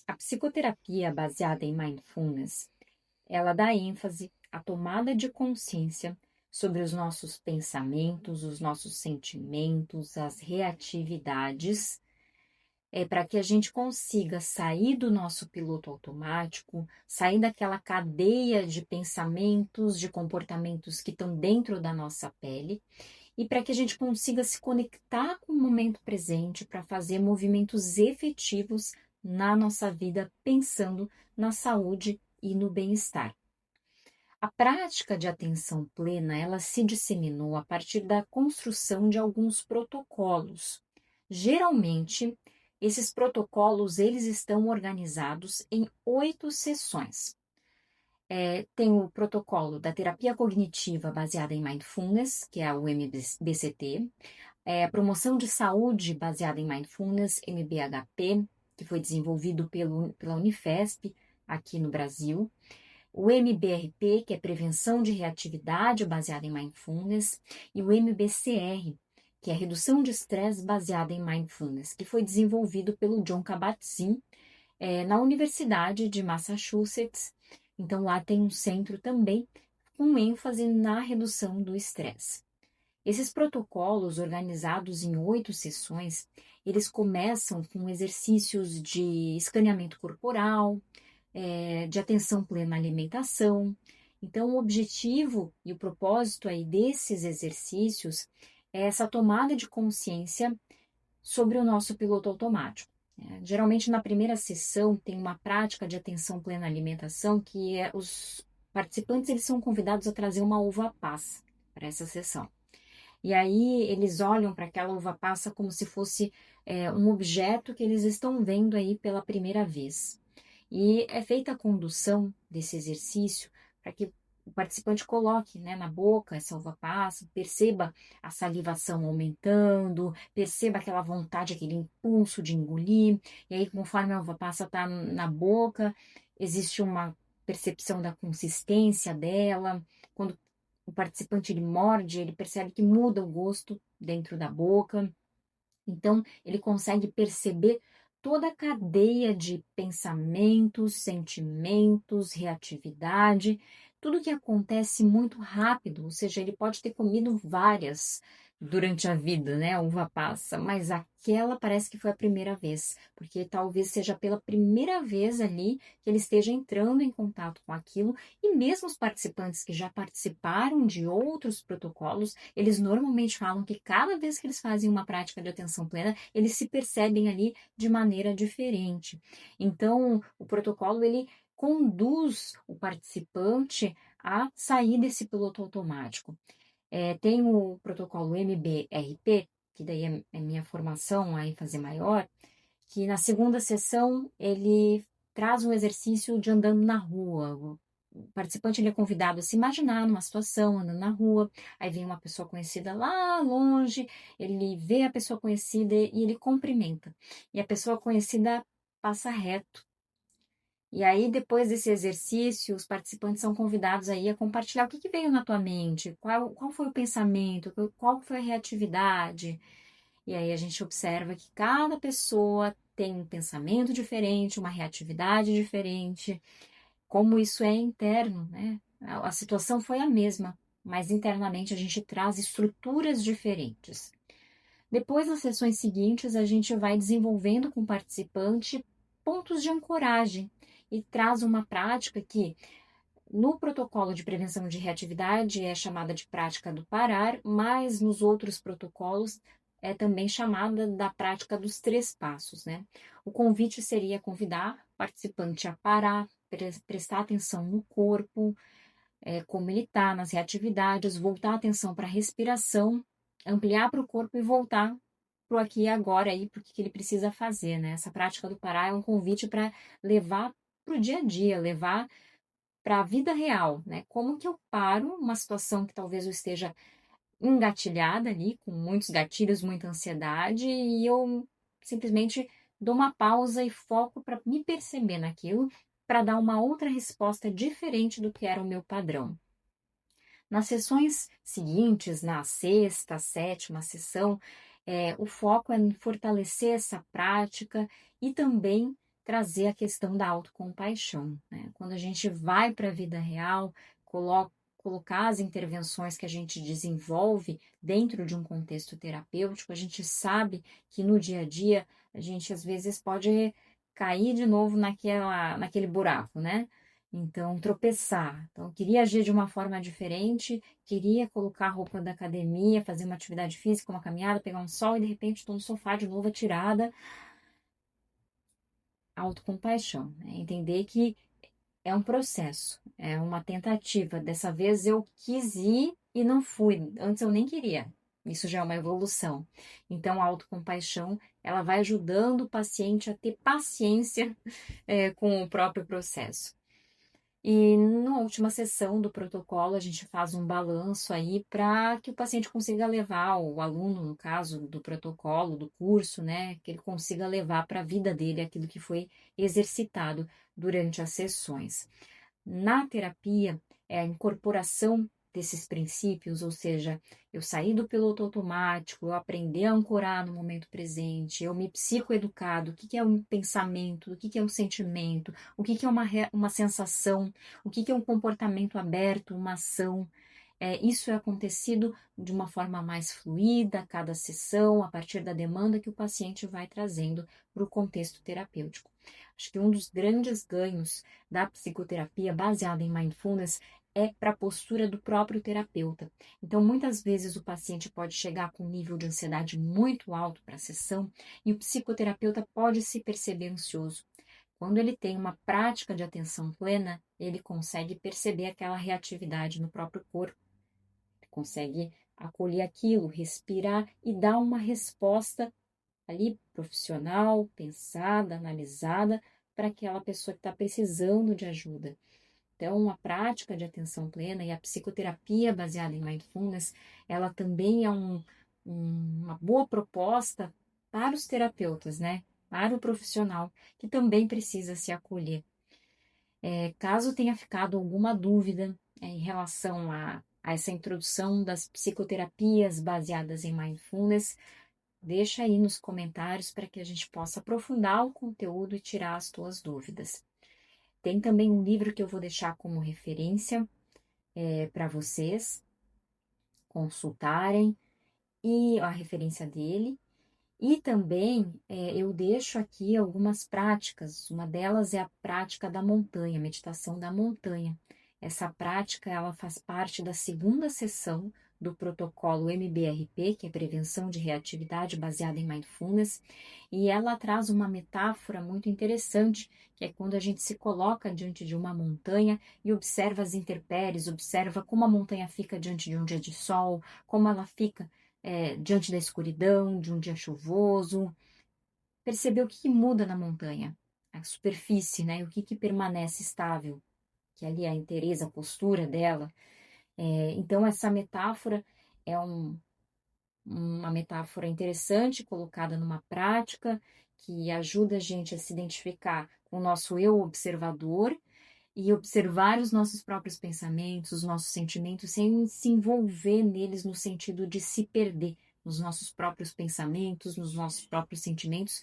A psicoterapia baseada em mindfulness, ela dá ênfase à tomada de consciência sobre os nossos pensamentos, os nossos sentimentos, as reatividades, para que a gente consiga sair do nosso piloto automático, sair daquela cadeia de pensamentos, de comportamentos que estão dentro da nossa pele, e para que a gente consiga se conectar com o momento presente para fazer movimentos efetivos na nossa vida, pensando na saúde e no bem-estar. A prática de atenção plena, ela se disseminou a partir da construção de alguns protocolos. Geralmente, esses protocolos eles estão organizados em 8 sessões. Tem o protocolo da terapia cognitiva baseada em mindfulness, que é o MBCT, a promoção de saúde baseada em mindfulness, MBHP, que foi desenvolvido pela Unifesp aqui no Brasil, o MBRP, que é prevenção de reatividade baseada em mindfulness, e o MBCR, que é redução de estresse baseada em mindfulness, que foi desenvolvido pelo Jon Kabat-Zinn na Universidade de Massachusetts. Então lá tem um centro também com ênfase na redução do estresse. Esses protocolos, organizados em 8 sessões, eles começam com exercícios de escaneamento corporal, de atenção plena à alimentação. Então, o objetivo e o propósito aí desses exercícios é essa tomada de consciência sobre o nosso piloto automático. Geralmente, na primeira sessão, tem uma prática de atenção plena à alimentação que os participantes eles são convidados a trazer uma uva passa para essa sessão. E aí eles olham para aquela uva passa como se fosse um objeto que eles estão vendo aí pela primeira vez. E é feita a condução desse exercício para que o participante coloque, né, na boca essa uva passa, perceba a salivação aumentando, perceba aquela vontade, aquele impulso de engolir. E aí, conforme a uva passa está na boca, existe uma percepção da consistência dela. Quando o participante ele morde, ele percebe que muda o gosto dentro da boca. Então, ele consegue perceber toda a cadeia de pensamentos, sentimentos, reatividade, tudo que acontece muito rápido, ou seja, ele pode ter comido várias durante a vida, né, a uva passa, mas aquela parece que foi a primeira vez, porque talvez seja pela primeira vez ali que ele esteja entrando em contato com aquilo, e mesmo os participantes que já participaram de outros protocolos, eles normalmente falam que cada vez que eles fazem uma prática de atenção plena, eles se percebem ali de maneira diferente. Então, o protocolo ele conduz o participante a sair desse piloto automático. Tem o protocolo MBRP, que daí é minha formação, a ênfase maior, que na segunda sessão ele traz um exercício de andando na rua. O participante ele é convidado a se imaginar numa situação, andando na rua, aí vem uma pessoa conhecida lá longe, ele vê a pessoa conhecida e ele cumprimenta. E a pessoa conhecida passa reto. E aí, depois desse exercício, os participantes são convidados aí a compartilhar o que veio na tua mente, qual foi o pensamento, qual foi a reatividade. E aí a gente observa que cada pessoa tem um pensamento diferente, uma reatividade diferente, como isso é interno, né? A situação foi a mesma, mas internamente a gente traz estruturas diferentes. Depois, nas sessões seguintes, a gente vai desenvolvendo com o participante pontos de ancoragem e traz uma prática que, no protocolo de prevenção de reatividade, é chamada de prática do parar, mas nos outros protocolos é também chamada da prática dos 3 passos, né? O convite seria convidar o participante a parar, prestar atenção no corpo, como ele está, nas reatividades, voltar a atenção para a respiração, ampliar para o corpo e voltar para o aqui e agora aí, para o que ele precisa fazer, né? Essa prática do parar é um convite para levar para o dia a dia, levar para a vida real, né? Como que eu paro uma situação que talvez eu esteja engatilhada ali, com muitos gatilhos, muita ansiedade, e eu simplesmente dou uma pausa e foco para me perceber naquilo, para dar uma outra resposta diferente do que era o meu padrão. Nas sessões seguintes, na sexta, sétima sessão, o foco é em fortalecer essa prática e também trazer a questão da autocompaixão, né? Quando a gente vai para a vida real, colocar as intervenções que a gente desenvolve dentro de um contexto terapêutico, a gente sabe que no dia a dia a gente às vezes pode cair de novo naquele buraco, né? Então, tropeçar. Então, eu queria agir de uma forma diferente, queria colocar a roupa da academia, fazer uma atividade física, uma caminhada, pegar um sol e de repente estou no sofá de novo atirada. Autocompaixão, né? Entender que é um processo, é uma tentativa. Dessa vez eu quis ir e não fui. Antes eu nem queria. Isso já é uma evolução. Então, a autocompaixão, ela vai ajudando o paciente a ter paciência, com o próprio processo. E na última sessão do protocolo, a gente faz um balanço aí para que o paciente consiga levar, o aluno, no caso, do protocolo, do curso, né, que ele consiga levar para a vida dele aquilo que foi exercitado durante as sessões. Na terapia, é a incorporação desses princípios, ou seja, eu sair do piloto automático, eu aprender a ancorar no momento presente, eu me psicoeducar do que é um pensamento, do que é um sentimento, o que é uma sensação, o que é um comportamento aberto, uma ação. Isso é acontecido de uma forma mais fluida, a cada sessão, a partir da demanda que o paciente vai trazendo para o contexto terapêutico. Acho que um dos grandes ganhos da psicoterapia baseada em mindfulness é para a postura do próprio terapeuta. Então, muitas vezes o paciente pode chegar com um nível de ansiedade muito alto para a sessão e o psicoterapeuta pode se perceber ansioso. Quando ele tem uma prática de atenção plena, ele consegue perceber aquela reatividade no próprio corpo, consegue acolher aquilo, respirar e dar uma resposta ali profissional, pensada, analisada para aquela pessoa que está precisando de ajuda. Então, a prática de atenção plena e a psicoterapia baseada em mindfulness, ela também é uma boa proposta para os terapeutas, né? Para o profissional que também precisa se acolher. Caso tenha ficado alguma dúvida em relação a essa introdução das psicoterapias baseadas em mindfulness, deixa aí nos comentários para que a gente possa aprofundar o conteúdo e tirar as tuas dúvidas. Tem também um livro que eu vou deixar como referência para vocês consultarem, e a referência dele. E também eu deixo aqui algumas práticas. Uma delas é a prática da montanha, meditação da montanha. Essa prática ela faz parte da segunda sessão do protocolo MBRP, que é Prevenção de Reatividade baseada em Mindfulness, e ela traz uma metáfora muito interessante, que é quando a gente se coloca diante de uma montanha e observa as intempéries, observa como a montanha fica diante de um dia de sol, como ela fica diante da escuridão, de um dia chuvoso, perceber o que muda na montanha, a superfície, né? O que permanece estável, que ali é a inteireza, a postura dela. Então, essa metáfora é uma metáfora interessante, colocada numa prática, que ajuda a gente a se identificar com o nosso eu observador e observar os nossos próprios pensamentos, os nossos sentimentos, sem se envolver neles no sentido de se perder nos nossos próprios pensamentos, nos nossos próprios sentimentos.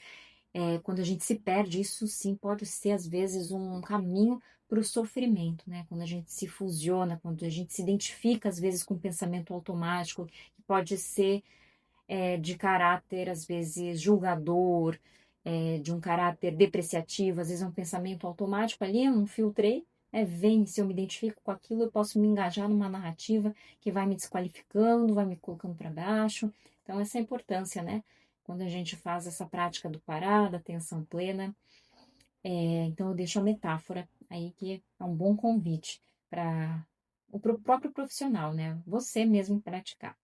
Quando a gente se perde, isso sim pode ser às vezes um caminho para o sofrimento, né? Quando a gente se fusiona, quando a gente se identifica às vezes com um pensamento automático, que pode ser de caráter às vezes julgador, de um caráter depreciativo, às vezes é um pensamento automático ali, eu não filtrei, vem, se eu me identifico com aquilo, eu posso me engajar numa narrativa que vai me desqualificando, vai me colocando para baixo. Então, essa é a importância, né? Quando a gente faz essa prática do parar, da atenção plena. Então, eu deixo a metáfora aí, que é um bom convite para o próprio profissional, né? Você mesmo praticar.